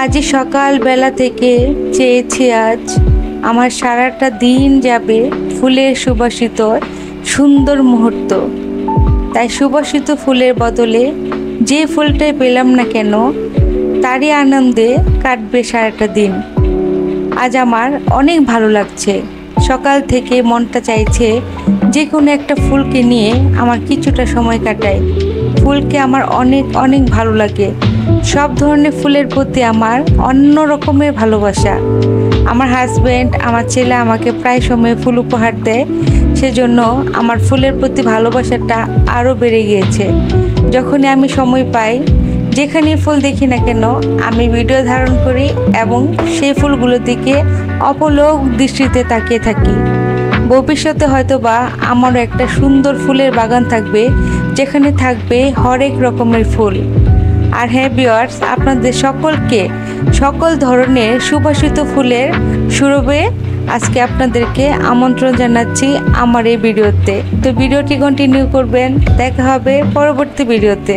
আজ সকালবেলা থেকে চেয়েছি আজ আমার সারাটা দিন যাবে ফুলের সুবাসিত সুন্দর মুহূর্ত। তাই সুবাসিত ফুলের বদলে যে ফুলটাই পেলাম না কেন তারই আনন্দে কাটবে সারাটা দিন। আজ আমার অনেক ভালো লাগছে। সকাল থেকে মনটা চাইছে যে কোনো একটা ফুলকে নিয়ে আমার কিছুটা সময় কাটাই। ফুলকে আমার অনেক অনেক ভালো লাগে। সব ধরনের ফুলের প্রতি আমার অন্য রকমের ভালোবাসা। আমার হাজব্যান্ড, আমার ছেলে আমাকে প্রায় সময় ফুল উপহার দেয়, সেজন্য আমার ফুলের প্রতি ভালোবাসাটা আরও বেড়ে গিয়েছে। যখনই আমি সময় পাই, যেখানে ফুল দেখি না কেন আমি ভিডিও ধারণ করি এবং সেই ফুলগুলোর দিকে অপলক দৃষ্টিতে তাকিয়ে থাকি। ভবিষ্যতে হয়তোবা আমারও একটা সুন্দর ফুলের বাগান থাকবে, যেখানে থাকবে হরেক রকমের ফুল। আর হ্যাঁ ভিউয়ার্স, আপনাদের সকলকে সকল ধরনের সুবাসিত ফুলের সুরভে আজকে আপনাদেরকে আমন্ত্রণ জানাচ্ছি আমার এই ভিডিওতে। তো ভিডিওটি কন্টিনিউ করবেন। দেখা হবে পরবর্তী ভিডিওতে।